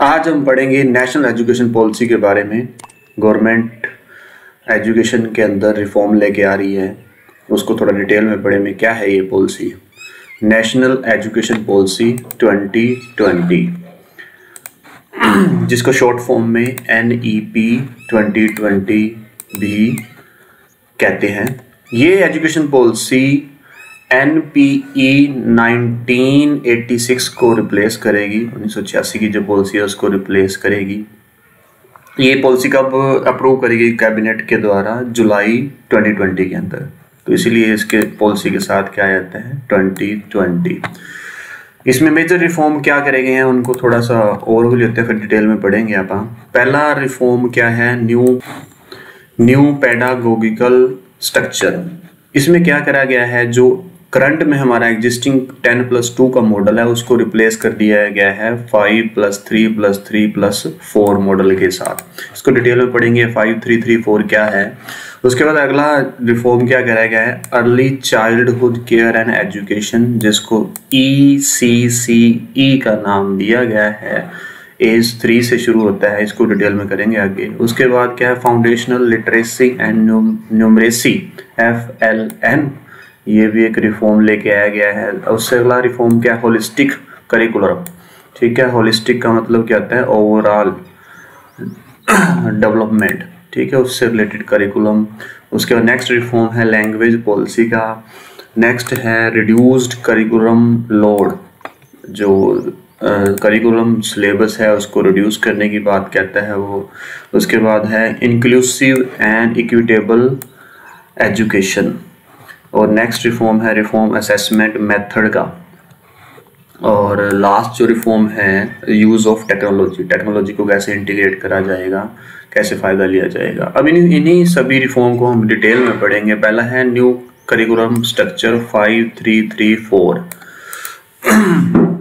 आज हम पढ़ेंगे नेशनल एजुकेशन पॉलिसी के बारे में। गवर्नमेंट एजुकेशन के अंदर रिफॉर्म लेके आ रही है, उसको थोड़ा डिटेल में पढ़ेंगे। क्या है ये पॉलिसी? नेशनल एजुकेशन पॉलिसी 2020, जिसको शॉर्ट फॉर्म में NEP 2020 भी कहते हैं। ये एजुकेशन पॉलिसी NPE 1986 को रिप्लेस करेगी। 1986 की जो पॉलिसी है उसको रिप्लेस करेगी। ये पॉलिसी कब अप्रूव करेगी? कैबिनेट के द्वारा जुलाई 2020 के अंदर। तो इसीलिए इसके पॉलिसी के साथ क्या आता है 2020। इसमें मेजर रिफॉर्म क्या करे गए हैं उनको थोड़ा सा ओवरव्यू लेते हैं, फिर डिटेल में पढ़ेंगे आप। पहला रिफॉर्म क्या है? New pedagogical structure. इसमें क्या करा गया है, जो करंट में हमारा एग्जिस्टिंग 10+2 का मॉडल है उसको रिप्लेस कर दिया गया है 5+3+3+4 मॉडल के साथ। इसको डिटेल में पढ़ेंगे 5334 क्या है। उसके बाद अगला रिफॉर्म क्या करा गया है? Early childhood care and education, जिसको ECCE का नाम दिया गया है। एज 3 से शुरू होता है, इसको डिटेल में करेंगे आगे। उसके बाद क्या है? Foundational literacy and numeracy FLN, ये भी एक रिफॉर्म लेके आया गया है। उससे अगला रिफॉर्म क्या है? Holistic curriculum. ठीक है, होलिस्टिक का मतलब क्या होता है? Overall development. ठीक है, उससे रिलेटेड करिकुलम। उसके बाद नेक्स्ट रिफॉर्म है लैंग्वेज पॉलिसी का। नेक्स्ट है रिड्यूस्ड करिकुलम लोड, जो करिकुलम सिलेबस है उसको रिड्यूस करने की बात कहता है वो। उसके बाद है इंक्लूसिव एंड इक्विटेबल एजुकेशन। और नेक्स्ट रिफॉर्म है रिफॉर्म असेसमेंट मेथड का। और लास्ट जो रिफॉर्म है यूज़ ऑफ टेक्नोलॉजी, टेक्नोलॉजी को कैसे इंटीग्रेट करा जाएगा, कैसे फ़ायदा लिया जाएगा। अब इन्हीं सभी रिफॉर्म को हम डिटेल में पढ़ेंगे। पहला है न्यू करिकुलम स्ट्रक्चर 5334।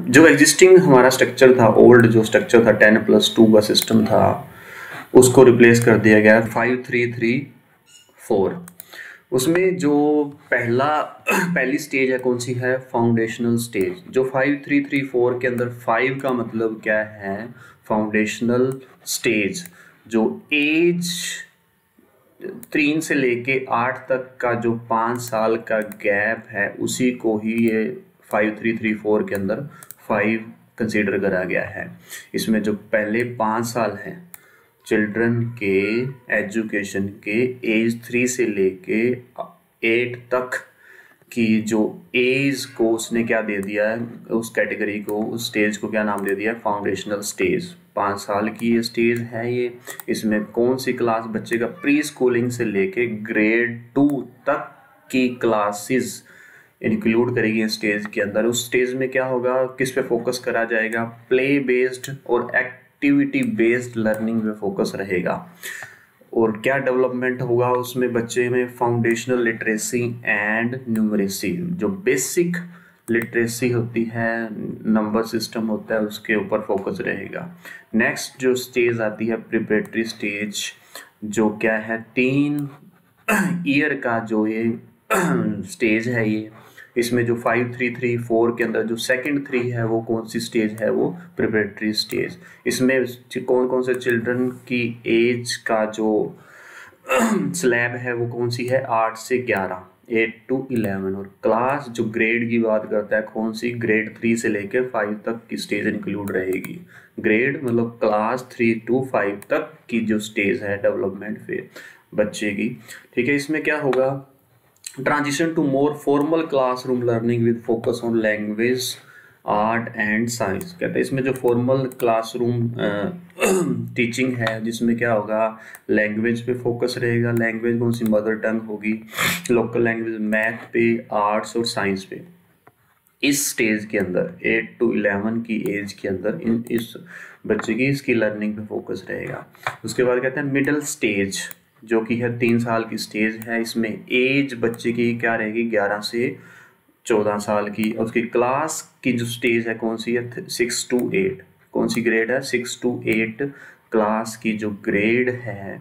जो एग्जिस्टिंग हमारा स्ट्रक्चर था, ओल्ड जो स्ट्रक्चर था 10+2 का सिस्टम था, उसको रिप्लेस कर दिया गया 5334। उसमें जो पहली स्टेज है कौन सी है? Foundational stage. जो 5334 के अंदर 5 का मतलब क्या है? Foundational stage. जो एज 3 से लेके 8 तक का जो 5 साल का गैप है, उसी को ही ये 5334 के अंदर 5 कंसीडर करा गया है। इसमें जो पहले 5 साल हैं चिल्ड्रन के एजुकेशन के, एज 3 से लेके 8 तक की जो एज को उसने क्या दे दिया है, उस कैटेगरी को, उस स्टेज को क्या नाम दे दिया? Foundational stage. 5 साल की ये स्टेज है ये। इसमें कौन सी क्लास बच्चे का? प्री स्कूलिंग से लेके ग्रेड 2 तक की क्लासेस इंक्लूड करेगी इस स्टेज के अंदर। उस स्टेज में क्या होगा, किस पे फोकस करा जाएगा? प्ले बेस्ड और एक्टिविटी बेस्ड लर्निंग पे फोकस रहेगा। और क्या डेवलपमेंट होगा उसमें? बच्चे में फाउंडेशनल लिटरेसी एंड न्यूमरेसी, जो बेसिक लिटरेसी होती है, नंबर सिस्टम होता है, उसके ऊपर फोकस रहेगा। नेक्स्ट जो स्टेज आती है प्रिपरेटरी स्टेज, जो क्या है 3 ईयर का जो ये स्टेज है ये। इसमें जो 5334 के अंदर जो सेकंड 3 है वो कौन सी स्टेज है? वो प्रिपरेटरी स्टेज। इसमें कौन कौन से चिल्ड्रन की एज का जो स्लैब है वो कौन सी है? 8 से 11, 8 to 11। और क्लास जो ग्रेड की बात करता है, कौन सी? ग्रेड 3 से लेकर 5 तक की स्टेज इंक्लूड रहेगी। ग्रेड मतलब क्लास 3 to 5 तक की जो स्टेज है डेवलपमेंट पे बच्चे की। ठीक है, इसमें क्या होगा? Transition to more formal classroom learning with focus on language, art and science. कहते हैं इसमें जो फॉर्मल क्लासरूम टीचिंग है, जिसमें क्या होगा? लैंग्वेज पे फोकस रहेगा। लैंग्वेज कौन सी? मदर टंग होगी। लोकल लैंग्वेज, मैथ पे, आर्ट्स और साइंस पे। इस स्टेज के अंदर 8 to 11 की एज के अंदर इस बच्चे की इसकी लर्निंग पे फोकस रहेगा। उसके बाद कहते हैं मिडिल स्टेज, जो कि है 3 साल की स्टेज है। इसमें एज बच्चे की क्या रहेगी? 11 से 14 साल की। और उसकी क्लास की जो स्टेज है कौन सी है? 6 to 8। कौन सी ग्रेड है? 6 to 8 क्लास की जो ग्रेड है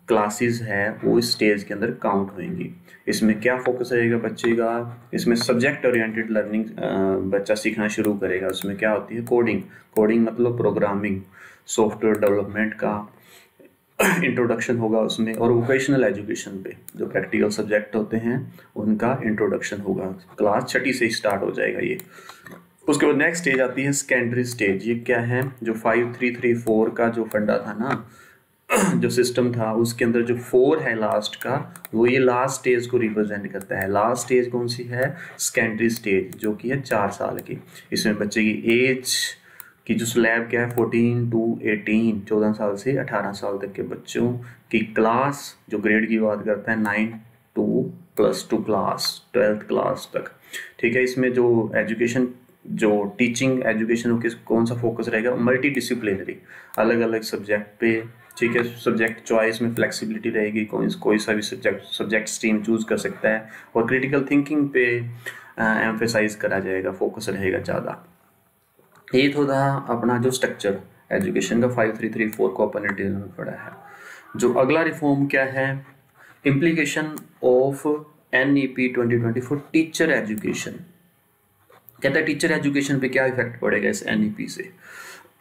क्लासेस है वो इस स्टेज के अंदर काउंट होंगी। इसमें क्या फोकस रहेगा बच्चे का, इसमें सब्जेक्ट ओरिएंटेड लर्निंग बच्चा सीखना शुरू करेगा। उसमें क्या होती है, कोडिंग मतलब प्रोग्रामिंग, सॉफ्टवेयर डेवलपमेंट का इंट्रोडक्शन होगा उसमें, और वोकेशनल एजुकेशन पे जो प्रैक्टिकल सब्जेक्ट होते हैं उनका इंट्रोडक्शन होगा। क्लास 6ठी से स्टार्ट हो जाएगा ये। उसके बाद नेक्स्ट स्टेज आती है सेकेंडरी स्टेज। ये क्या है, जो 5-3-3-4 का जो फंडा था ना, जो सिस्टम था उसके अंदर जो 4 है लास्ट का, वो ये लास्ट स्टेज को रिप्रेजेंट करता है। लास्ट स्टेज कौन सी है, सेकेंडरी स्टेज, जो कि है 4 साल की। इसमें बच्चे की एज की जो स्लैब क्या है 14 to 18, 14 साल से 18 साल तक के बच्चों की क्लास, जो ग्रेड की बात करता है 9 to +2 क्लास, 12th क्लास तक। ठीक है, इसमें जो एजुकेशन, जो टीचिंग एजुकेशन हो, कौन सा फोकस रहेगा, मल्टी डिसिप्लिनरी, अलग अलग सब्जेक्ट पे। ठीक है, सब्जेक्ट चॉइस में फ्लेक्सिबिलिटी रहेगी, कोई सा भी सब्जेक्ट स्ट्रीम चूज कर सकता है, और क्रिटिकल थिंकिंग पे एम्फेसाइज करा जाएगा, फोकस रहेगा ज़्यादा। ये तो था अपना जो स्ट्रक्चर एजुकेशन का 5-3-3-4 को अपन ने डिटेल में पढ़ा है। जो अगला रिफॉर्म क्या है, implication of NEP 2024 teacher education. कहते हैं टीचर एजुकेशन पे क्या इफेक्ट पड़ेगा इस NEP से।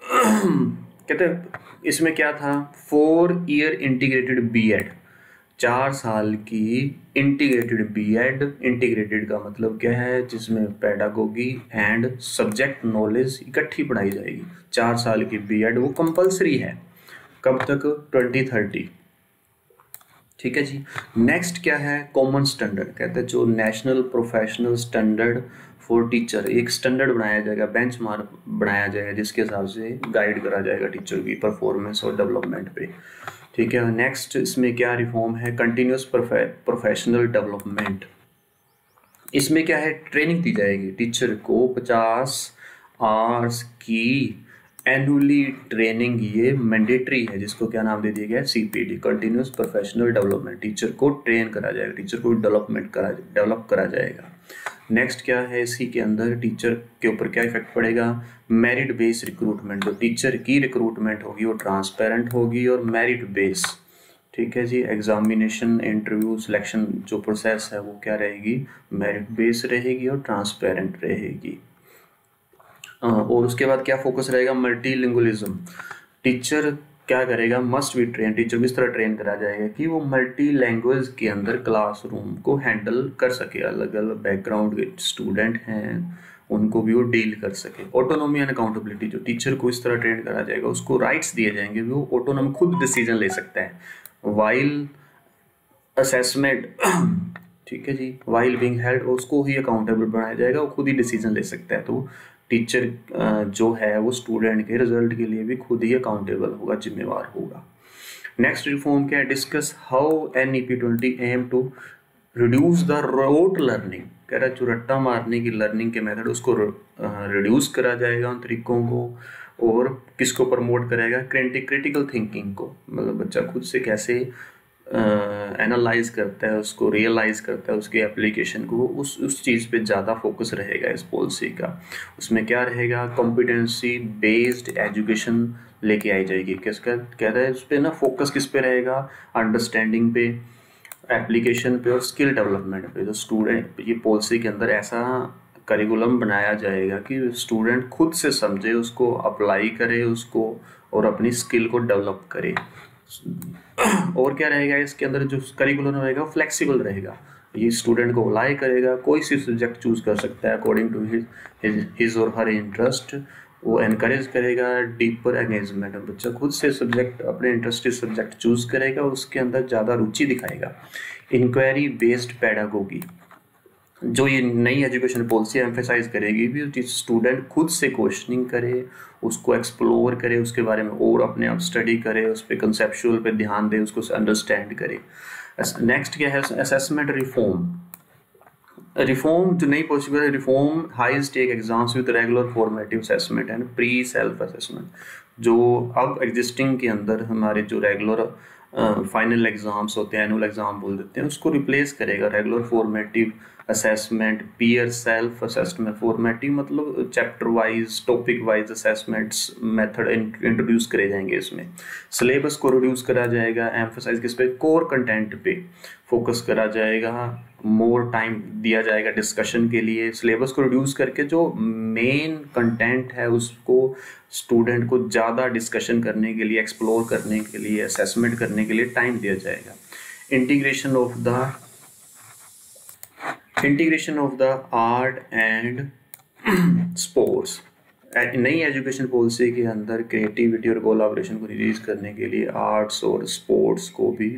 कहते हैं इसमें क्या था, 4 ईयर इंटीग्रेटेड B.Ed, 4 साल की इंटीग्रेटेड B.Ed। इंटीग्रेटेड का मतलब क्या है, जिसमें पेडागोगी एंड सब्जेक्ट नॉलेज इकट्ठी पढ़ाई जाएगी। 4 साल की B.Ed वो कंपलसरी है, कब तक, 2030। ठीक है जी। नेक्स्ट क्या है, कॉमन स्टैंडर्ड। कहते हैं जो national professional standard for teacher, एक स्टैंडर्ड बनाया जाएगा, बेंचमार्क बनाया जाएगा, जिसके हिसाब से गाइड करा जाएगा टीचर की परफॉर्मेंस और डेवलपमेंट पे। ठीक है, नेक्स्ट इसमें क्या रिफॉर्म है, कंटिन्यूस प्रोफेशनल डेवलपमेंट। इसमें क्या है, ट्रेनिंग दी जाएगी टीचर को 50 आवर्स की एनुअली ट्रेनिंग, ये मैंडेटरी है, जिसको क्या नाम दे दिया गया है, CPD, continuous professional development. Teacher को ट्रेन करा जाएगा, टीचर को डेवलप करा जाएगा। नेक्स्ट क्या है, इसी के अंदर टीचर के ऊपर क्या इफेक्ट पड़ेगा, मेरिट बेस रिक्रूटमेंट। जो टीचर की रिक्रूटमेंट होगी वो ट्रांसपेरेंट होगी और मेरिट बेस। ठीक है जी, एग्जामिनेशन, इंटरव्यू, सिलेक्शन जो प्रोसेस है वो क्या रहेगी, मेरिट बेस रहेगी और ट्रांसपेरेंट रहेगी। और उसके बाद क्या फोकस रहेगा, मल्टीलिंगुअलिज्म। टीचर क्या करेगा, मस्ट बी ट्रेन, टीचर को इस तरह ट्रेन करा जाएगा कि वो मल्टी लैंग्वेज के अंदर क्लासरूम को हैंडल कर सके, अलग अलग बैकग्राउंड के स्टूडेंट हैं उनको भी वो डील कर सके। ऑटोनॉमी एंड अकाउंटेबिलिटी, जो टीचर को इस तरह ट्रेन करा जाएगा, उसको राइट्स दिए जाएंगे, वो ऑटोनॉमी, खुद डिसीजन ले सकता है वाइल असेसमेंट। ठीक है जी, वाइल बीइंग हेल्ड, उसको ही अकाउंटेबल बनाया जाएगा, वो खुद ही डिसीजन ले सकता है। तो टीचर जो है वो स्टूडेंट के रिजल्ट के लिए भी खुद ही अकाउंटेबल होगा, जिम्मेवार होगा। नेक्स्ट रिफॉर्म क्या है, discuss how NEP 20 aim to reduce the rote learning. कह रहा है जो रट्टा मारने की लर्निंग के मेथड, उसको रिड्यूस करा जाएगा उन तरीकों को, और किसको प्रमोट करेगा, क्रिटिकल थिंकिंग को, मतलब बच्चा खुद से कैसे एनालाइज करता है, उसको रियलाइज करता है, उसके एप्लीकेशन को, उस चीज़ पे ज़्यादा फोकस रहेगा इस पॉलिसी का। उसमें क्या रहेगा, कॉम्पिटेंसी बेस्ड एजुकेशन लेके आई जाएगी। किसका कह रहा है, उस पर ना फोकस किस पे रहेगा, अंडरस्टैंडिंग पे, एप्लीकेशन पे और स्किल डेवलपमेंट पे। जो स्टूडेंट, ये पॉलिसी के अंदर ऐसा करिकुलम बनाया जाएगा कि स्टूडेंट खुद से समझे, उसको अप्लाई करे उसको, और अपनी स्किल को डेवलप करे। और क्या रहेगा इसके अंदर, जो करिकुलम रहेगा फ्लेक्सिबल रहेगा, ये स्टूडेंट को अप्लाई करेगा, कोई सी सब्जेक्ट चूज कर सकता है अकॉर्डिंग टू हिज और हर इंटरेस्ट। वो एनकरेज करेगा डीपर एंगेजमेंट, बच्चा खुद से सब्जेक्ट, अपने इंटरेस्टेड सब्जेक्ट चूज करेगा, उसके अंदर ज़्यादा रुचि दिखाएगा। इंक्वायरी बेस्ड पेडागोगी, जो ये नई एजुकेशन पॉलिसी एम्फेसाइज करेगी भी, स्टूडेंट खुद से क्वेश्चनिंग करे, उसको एक्सप्लोर करे, उसके बारे में और अपने आप स्टडी करे, उस पर कंसेप्चुअल पे ध्यान दे, उसको अंडरस्टैंड करे। नेक्स्ट क्या है, असेसमेंट रिफॉर्म जो नई पॉसिबल है, reform high stake exams with regular formative assessment and pre self assessment. जो अब एग्जिस्टिंग के अंदर हमारे जो रेगुलर फाइनल एग्जाम्स होते हैं, एनुअल एग्जाम बोल देते हैं, उसको रिप्लेस करेगा regular formative assessment, peer self assessment, formatting, मतलब chapter wise topic wise assessments method introduce करे जाएंगे इसमें। सिलेबस को रिड्यूस करा जाएगा, एम्फोसाइज किस पे, कोर कंटेंट पे फोकस करा जाएगा, मोर टाइम दिया जाएगा डिस्कशन के लिए। सिलेबस को रिड्यूस करके जो मेन कंटेंट है उसको स्टूडेंट को ज़्यादा डिस्कशन करने के लिए, एक्सप्लोर करने के लिए, असेसमेंट करने के लिए टाइम दिया जाएगा। Integration of the art and sports. नई एजुकेशन पॉलिसी के अंदर क्रिएटिविटी और कोलैबोरेशन को रिलीज करने के लिए आर्ट्स और स्पोर्ट्स को भी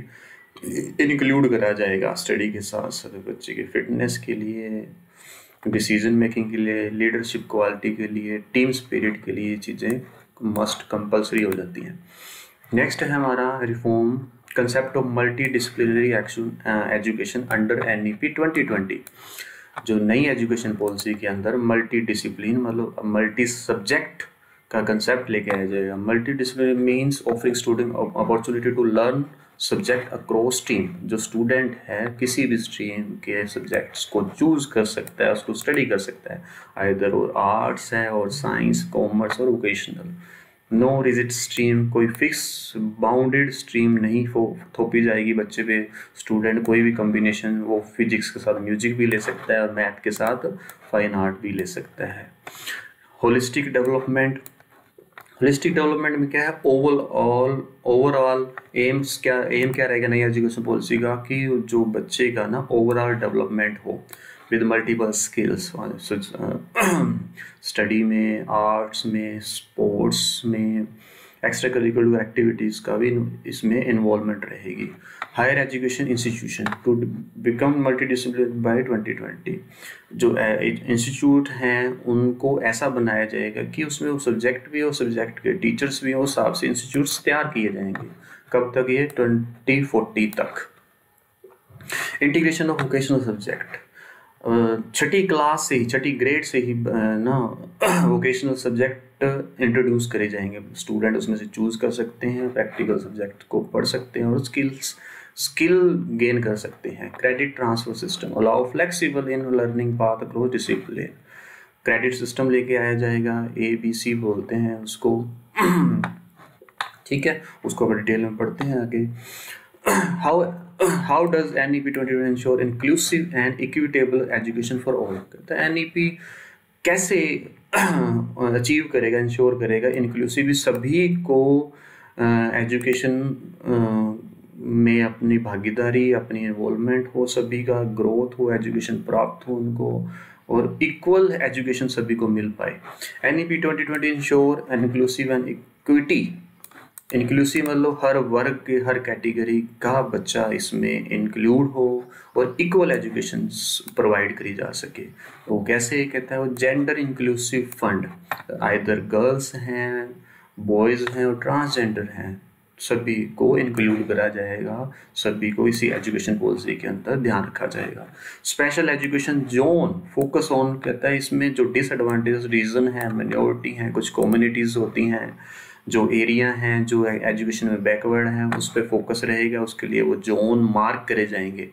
इंक्लूड करा जाएगा स्टडी के साथ साथ। बच्चे के फिटनेस के लिए, डिसीजन मेकिंग के लिए, लीडरशिप क्वालिटी के लिए, टीम स्पिरिट के लिए ये चीज़ें मस्ट कंपलसरी हो जाती हैं। नेक्स्ट है हमारा reform concept of multi disciplinary education under NEP 2020। जो नई एजुकेशन पॉलिसी के अंदर मल्टी डिसिप्लिन मतलब मल्टी सब्जेक्ट का कंसेप्ट लेके आया जाएगा। Multi discipline means offering student opportunity to learn subject across stream. जो स्टूडेंट है किसी भी स्ट्रीम के सब्जेक्ट्स को चूज कर सकता है, उसको स्टडी कर सकता है, आइदर और आर्ट्स है और साइंस, कॉमर्स और वोकेशनल। नो रिजिड स्ट्रीम, कोई फिक्स बाउंडेड स्ट्रीम नहीं थोपी जाएगी बच्चे पे। स्टूडेंट कोई भी कॉम्बिनेशन, वो फिजिक्स के साथ म्यूजिक भी ले सकता है और मैथ के साथ फाइन आर्ट भी ले सकता है। होलिस्टिक डेवलपमेंट में क्या है, ओवरऑल एम क्या रहेगा नई एजुकेशन पॉलिसी का, कि जो बच्चे का ना ओवरऑल डेवलपमेंट हो विद मल्टीपल स्किल्स, स्टडी में, आर्ट्स में, स्पोर्ट्स में, एक्स्ट्रा करिकुलर एक्टिविटीज़ का भी इसमें इन्वॉल्वमेंट रहेगी। Higher education institution to become multi discipline by 2020। जो इंस्टीट्यूट हैं उनको ऐसा बनाया जाएगा कि उसमें वो सब्जेक्ट भी हो, सब्जेक्ट के टीचर्स भी हो, उस हिसाब से इंस्टीट्यूट्स तैयार किए जाएंगे। कब तक ये 2040 तक। Integration of vocational subject, Chhathi class से ही, छठी ग्रेड से ही ना वोकेशनल सब्जेक्ट इंट्रोड्यूस करे जाएंगे। स्टूडेंट उसमें से चूज कर सकते हैं, प्रैक्टिकल सब्जेक्ट को पढ़ सकते हैं और स्किल गेन कर सकते हैं। Credit transfer system allow flexible in learning path across discipline. Credit system लेके आया जाएगा, ABC बोलते हैं उसको, ठीक है, उसको अब डिटेल में पढ़ते हैं आगे। How does NEP 2020 ensure inclusive and equitable education for all? तो NEP कैसे अचीव करेगा, इंश्योर करेगा इंक्लूसिव, सभी को एजुकेशन में अपनी भागीदारी, अपनी इन्वॉल्वमेंट हो, सभी का ग्रोथ हो, एजुकेशन प्राप्त हो उनको, और इक्वल एजुकेशन सभी को मिल पाए। NEP 2020 ensure inclusive and equity. Inclusive मतलब हर वर्ग के, हर कैटेगरी का बच्चा इसमें इंक्लूड हो और इक्वल एजुकेशन प्रोवाइड करी जा सके। वो कैसे कहता है, वो gender inclusive fund, either girls हैं, बॉयज़ हैं और ट्रांसजेंडर हैं, सभी को इंक्लूड करा जाएगा, सभी को इसी एजुकेशन पॉलिसी के अंदर ध्यान रखा जाएगा। Special education zone focus on कहता है, इसमें जो डिसएडवांटेज रीजन है, माइनॉरिटी हैं, कुछ कम्युनिटीज़ होती हैं, जो एरिया हैं जो एजुकेशन में बैकवर्ड हैं, उस पर फोकस रहेगा, उसके लिए वो जोन मार्क करे जाएंगे।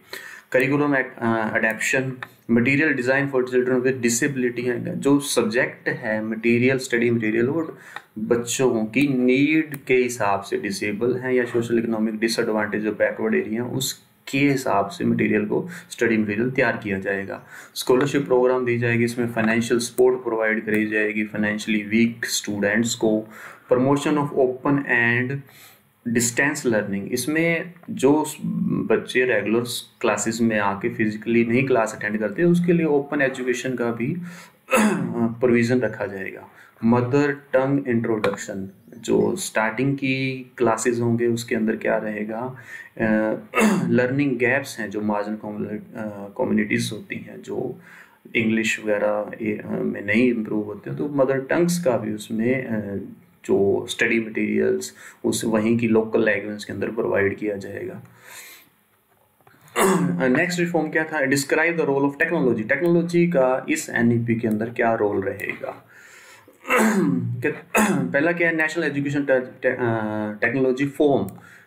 Curriculum adaptation, material design for children with disability है, जो सब्जेक्ट है मटेरियल, स्टडी मटेरियल और बच्चों की नीड के हिसाब से डिसेबल हैं या सोशल इकोनॉमिक डिसएडवांटेज जो बैकवर्ड एरिया हैं उसके हिसाब से मटेरियल को, स्टडी मटेरियल तैयार किया जाएगा। स्कॉलरशिप प्रोग्राम दी जाएगी, इसमें फाइनेंशियल सपोर्ट प्रोवाइड करी जाएगी फाइनेंशियली वीक स्टूडेंट्स को। Promotion of open and distance learning, इसमें जो बच्चे रेगुलर क्लासेस में आके फिजिकली नहीं क्लास अटेंड करते उसके लिए ओपन एजुकेशन का भी प्रोविज़न रखा जाएगा। मदर टंग इंट्रोडक्शन, जो स्टार्टिंग की क्लासेस होंगे उसके अंदर क्या रहेगा, लर्निंग गैप्स हैं जो मार्जिनल कम्युनिटीज़ होती हैं जो इंग्लिश वगैरह में नहीं इम्प्रूव होते हैं, तो मदर टंग्स का भी उसमें जो स्टडी मटेरियल्स उस वहीं की लोकल लैंग्वेज के अंदर प्रोवाइड किया जाएगा। नेक्स्ट रिफॉर्म क्या था, describe the role of technology. Technology का इस NEP के अंदर क्या रोल रहेगा। पहला क्या है, नेशनल एजुकेशन टेक्नोलॉजी फोरम,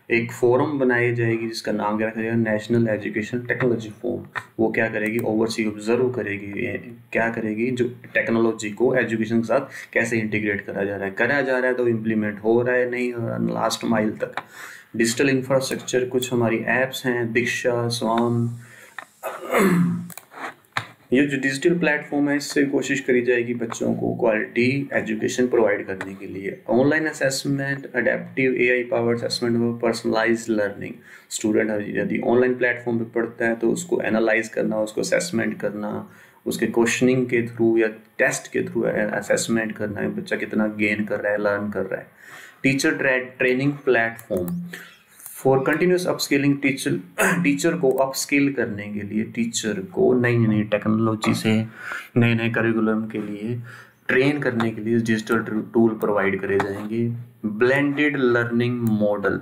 एक फोरम बनाई जाएगी जिसका नाम क्या रखा जाएगा, नेशनल एजुकेशन टेक्नोलॉजी फोरम। वो क्या करेगी, ओवरसी ऑब्जर्व करेगी, क्या करेगी, जो टेक्नोलॉजी को एजुकेशन के साथ कैसे इंटीग्रेट करा जा रहा है तो इम्प्लीमेंट हो रहा है, नहीं हो रहा, लास्ट माइल तक। डिजिटल इंफ्रास्ट्रक्चर, कुछ हमारी ऐप्स हैं, दीक्षा, स्वान, ये जो डिजिटल प्लेटफॉर्म है इससे कोशिश करी जाएगी बच्चों को क्वालिटी एजुकेशन प्रोवाइड करने के लिए। Online assessment, adaptive AI powered assessment और पर्सनलाइज्ड लर्निंग। स्टूडेंट यदि ऑनलाइन प्लेटफॉर्म पे पढ़ता है तो उसको एनालाइज करना, उसको असेसमेंट करना, उसके क्वेश्चनिंग के थ्रू या टेस्ट के थ्रू असेसमेंट करना है बच्चा कितना गेन कर रहा है, लर्न कर रहा है। Teacher training platform for continuous upskilling, teacher को अपस्किल करने के लिए, टीचर को नई नई टेक्नोलॉजी से नए नए करिकुलम के लिए ट्रेन करने के लिए डिजिटल टूल प्रोवाइड करे जाएंगे। ब्लेंडेड लर्निंग मॉडल,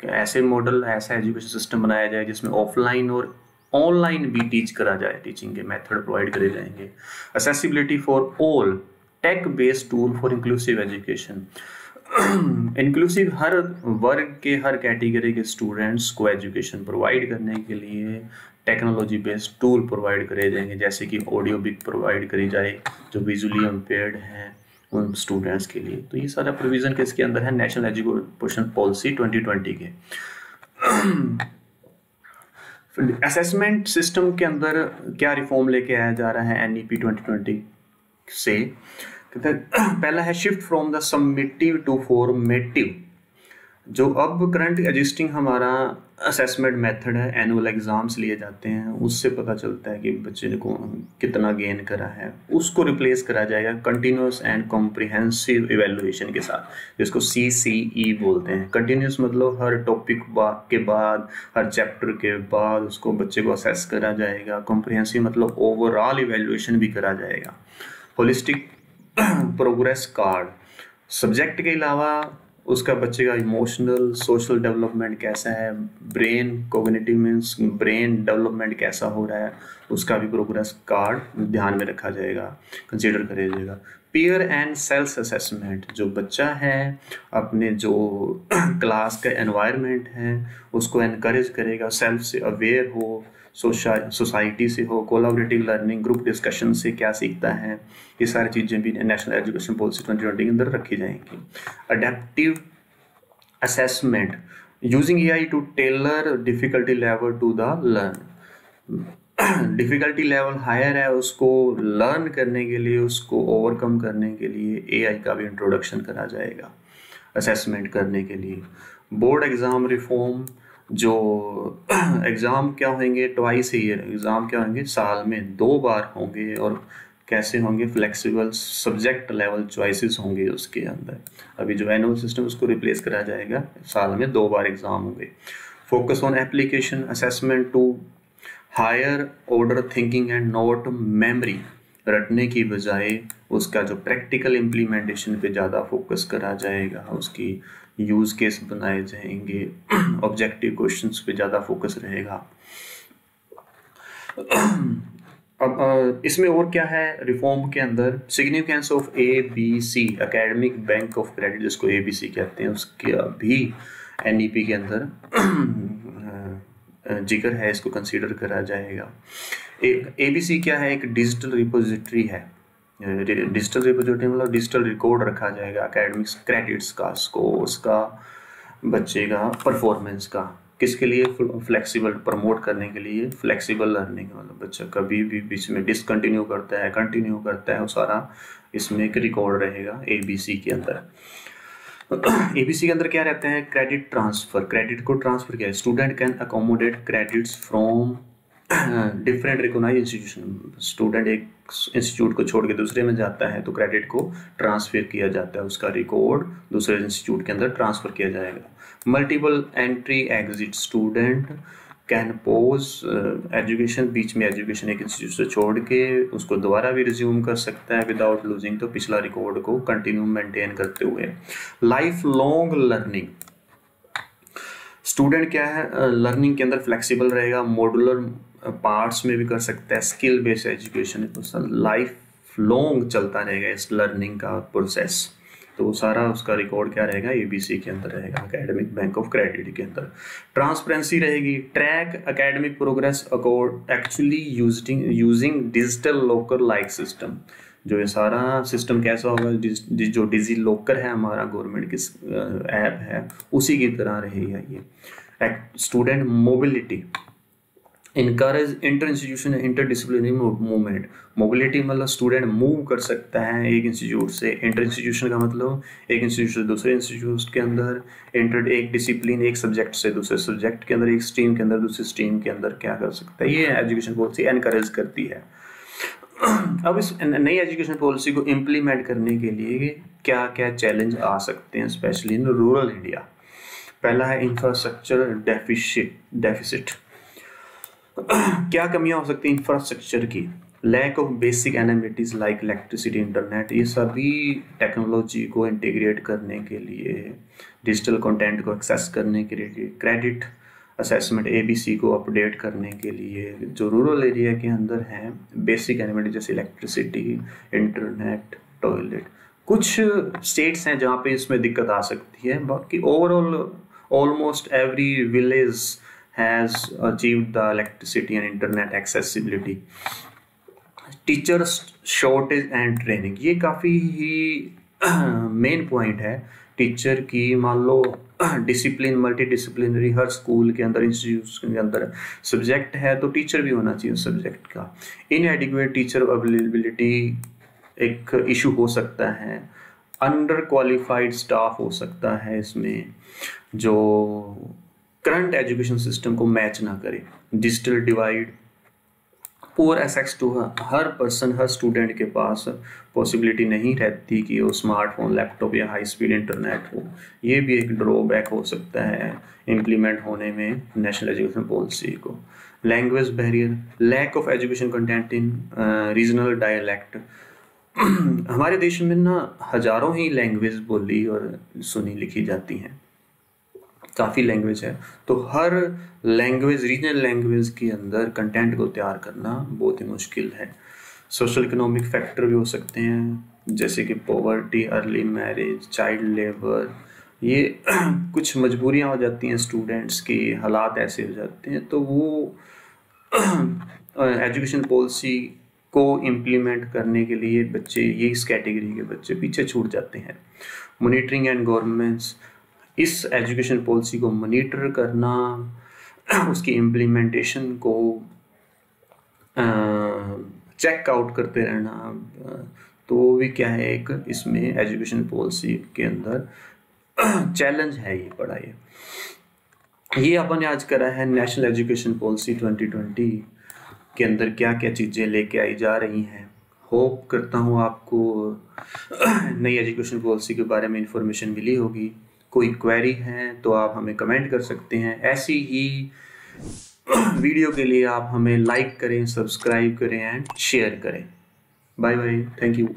ऐसे मॉडल, ऐसा एजुकेशन सिस्टम बनाया जाए जिसमें ऑफलाइन और ऑनलाइन भी टीच करा जाए, टीचिंग के मेथड प्रोवाइड करे जाएंगे। Accessibility for all, tech based tool for inclusive education, inclusive हर वर्ग के, हर कैटेगरी के स्टूडेंट्स को एजुकेशन प्रोवाइड करने के लिए टेक्नोलॉजी बेस्ड टूल प्रोवाइड करे जाएंगे, जैसे कि ऑडियो बुक प्रोवाइड करी जाए जो विजुअली इम्पेयर्ड हैं उन स्टूडेंट्स के लिए। तो ये सारा प्रोविज़न किसके अंदर है, नेशनल एजुकेशन पॉलिसी 2020 के। असेसमेंट सिस्टम के अंदर क्या रिफॉर्म लेके आया जा रहा है NEP 2020 से, पहला है shift from the summative to formative. जो अब करंट एग्जिस्टिंग हमारा असेसमेंट मेथड है, एनुअल एग्जाम्स लिए जाते हैं, उससे पता चलता है कि बच्चे को कितना गेन करा है, उसको रिप्लेस करा जाएगा कंटिन्यूस एंड कॉम्प्रिहेंसिव इवेल्युएशन के साथ, जिसको CCE बोलते हैं। कंटिन्यूस मतलब हर टॉपिक के बाद, हर चैप्टर के बाद उसको बच्चे को असेस करा जाएगा। कॉम्प्रिहेंसिव मतलब ओवरऑल इवेल्युएशन भी करा जाएगा। होलिस्टिक प्रोग्रेस कार्ड, सब्जेक्ट के अलावा उसका बच्चे का इमोशनल सोशल डेवलपमेंट कैसा है, brain cognitive means brain development कैसा हो रहा है, उसका भी प्रोग्रेस कार्ड ध्यान में रखा जाएगा, कंसीडर करा जाएगा। पीयर एंड सेल्फ असेसमेंट, जो बच्चा है अपने जो क्लास का एनवायरनमेंट है उसको एनकरेज करेगा, सेल्फ से अवेयर हो, सोसाइटी से हो, कोलैबोरेटिव लर्निंग, ग्रुप डिस्कशन से क्या सीखता है, ये सारी चीज़ें भी नेशनल एजुकेशन पॉलिसी 2020 के अंदर रखी जाएंगी। Adaptive assessment, using AI to tailor difficulty level to the learn. Difficulty level higher है, उसको लर्न करने के लिए, उसको ओवरकम करने के लिए AI का भी इंट्रोडक्शन करा जाएगा असेसमेंट करने के लिए। बोर्ड एग्ज़ाम रिफॉर्म, जो एग्ज़ाम क्या होंगे, ट्वाइस ईयर एग्ज़ाम क्या होंगे, साल में 2 बार होंगे, और कैसे होंगे, फ्लेक्सिबल सब्जेक्ट लेवल चॉइसेस होंगे उसके अंदर। अभी जो एनुअल सिस्टम उसको रिप्लेस करा जाएगा, साल में 2 बार एग्ज़ाम होंगे। Focus on application assessment to higher order thinking and not memory, रटने की बजाय उसका जो प्रैक्टिकल इम्प्लीमेंटेशन पे ज़्यादा फोकस करा जाएगा, उसकी यूज केस बनाए जाएंगे, ऑब्जेक्टिव क्वेश्चंस पे ज़्यादा फोकस रहेगा। अब इसमें और क्या है रिफॉर्म के अंदर, significance of ABC academic bank of credit, जिसको ABC कहते हैं, उसके भी NEP के अंदर जिक्र है, इसको कंसीडर करा जाएगा। ABC क्या है, एक डिजिटल रिपोजिटरी है। डिजिटल रिपोजिटरी मतलब डिजिटल रिकॉर्ड रखा जाएगा एकेडमिक्स क्रेडिट्स का, स्कोर्स का, बच्चे का परफॉर्मेंस का, किसके लिए, फ्लेक्सिबल, प्रमोट करने के लिए फ्लेक्सिबल लर्निंग, मतलब बच्चा कभी भी बीच में डिसकंटिन्यू करता है, कंटिन्यू करता है, वो सारा इसमें एक रिकॉर्ड रहेगा ABC के अंदर। ABC के अंदर क्या रहता है, क्रेडिट ट्रांसफर, क्रेडिट को ट्रांसफर किया, student can accommodate credits from different recognised institution. Student एक इंस्टीट्यूट को छोड़ के दूसरे में जाता है तो क्रेडिट को ट्रांसफर किया जाता है, उसका रिकॉर्ड दूसरे इंस्टीट्यूट के अंदर ट्रांसफर किया जाएगा। Multiple entry exit, student can pause education, बीच में एजुकेशन एक इंस्टीट्यूट से छोड़ के उसको दोबारा भी रिज्यूम कर सकता है विदाउट लूजिंग तो पिछला रिकॉर्ड को कंटिन्यू मेंटेन करते हुए। लाइफ लॉन्ग लर्निंग, स्टूडेंट क्या है लर्निंग के अंदर फ्लेक्सिबल रहेगा, मॉड्यूलर पार्ट्स में भी कर सकता है, स्किल बेस्ड एजुकेशन है तो लाइफ लॉन्ग चलता रहेगा इस लर्निंग का प्रोसेस। तो सारा उसका रिकॉर्ड क्या रहेगा, ABC के अंदर रहेगा, एकेडमिक बैंक ऑफ क्रेडिट के अंदर। ट्रांसपेरेंसी रहेगी, track academic progress accord actually using digital locker like system. जो ये सारा सिस्टम कैसा होगा, जो डिजी लॉकर है हमारा गवर्नमेंट की ऐप है उसी की तरह रहेगा ये। Student mobility, encourage inter institution inter disciplinary movement. Mobility मतलब स्टूडेंट मूव कर सकता है एक इंस्टीट्यूट से, इंटर इंस्टीट्यूशन का मतलब एक इंस्टीट्यूट से दूसरे इंस्टीट्यूट के अंदर, इंटर एक डिसिप्लिन एक सब्जेक्ट से दूसरे सब्जेक्ट के अंदर, एक स्ट्रीम के अंदर दूसरी स्ट्रीम के अंदर क्या कर सकता है, ये एजुकेशन पॉलिसी एनकरेज करती है। अब इस नई एजुकेशन पॉलिसी को इम्प्लीमेंट करने के लिए क्या क्या चैलेंज आ सकते हैं, स्पेशली इन रूरल इंडिया। पहला है इंफ्रास्ट्रक्चर डेफिसिट। क्या कमियां हो सकती हैं इंफ्रास्ट्रक्चर की, lack of basic amenities like electricity, internet. ये सभी टेक्नोलॉजी को इंटीग्रेट करने के लिए, डिजिटल कंटेंट को एक्सेस करने के लिए, क्रेडिट असेसमेंट ABC को अपडेट करने के लिए, जो रूरल एरिया के अंदर हैं बेसिक एलिमेंट जैसे इलेक्ट्रिसिटी, इंटरनेट, टॉयलेट। कुछ स्टेट्स हैं जहाँ पे इसमें दिक्कत आ सकती है, बाकी overall almost every village has achieved the electricity and internet accessibility. Teacher shortage and training, ये काफ़ी ही मेन पॉइंट है टीचर की। मान लो डिसिप्लिन मल्टी डिसिप्लिनरी हर स्कूल के अंदर, इंस्टीट्यूट के अंदर सब्जेक्ट है तो टीचर भी होना चाहिए उस सब्जेक्ट का। इनएडिक्वेट टीचर अवेलेबिलिटी एक इशू हो सकता है, अंडर क्वालिफाइड स्टाफ हो सकता है इसमें, जो करंट एजुकेशन सिस्टम को मैच ना करे। Digital divide, poor access to, हर पर्सन हर स्टूडेंट के पास पॉसिबिलिटी नहीं रहती कि वो स्मार्टफोन, लैपटॉप या हाई स्पीड इंटरनेट हो। ये भी एक ड्रॉबैक हो सकता है इम्प्लीमेंट होने में नेशनल एजुकेशन पॉलिसी को। Language barrier, lack of education content in regional dialect. हमारे देश में ना हजारों ही लैंग्वेज बोली और सुनी लिखी जाती हैं, काफ़ी लैंग्वेज है, तो हर लैंग्वेज, रीजनल लैंग्वेज के अंदर कंटेंट को तैयार करना बहुत ही मुश्किल है। सोशल इकोनॉमिक फैक्टर भी हो सकते हैं, जैसे कि poverty, early marriage, child labour. ये कुछ मजबूरियां हो जाती हैं स्टूडेंट्स की, हालात ऐसे हो जाते हैं, तो वो एजुकेशन पॉलिसी को इम्प्लीमेंट करने के लिए बच्चे, ये इस कैटेगरी के बच्चे पीछे छूट जाते हैं। मॉनिटरिंग एंड गवर्नमेंट्स, इस एजुकेशन पॉलिसी को मॉनिटर करना, उसकी इम्प्लीमेंटेशन को चेक आउट करते रहना, तो वो भी क्या है एक इसमें एजुकेशन पॉलिसी के अंदर चैलेंज है ये बड़ा। ये अपन ने आज करा है नेशनल एजुकेशन पॉलिसी 2020 के अंदर क्या क्या चीज़ें लेके आई जा रही हैं। होप करता हूँ आपको नई एजुकेशन पॉलिसी के बारे में इंफॉर्मेशन मिली होगी। कोई क्वेरी है तो आप हमें कमेंट कर सकते हैं। ऐसी ही वीडियो के लिए आप हमें लाइक करें, सब्सक्राइब करें एंड शेयर करें। Bye bye, thank you.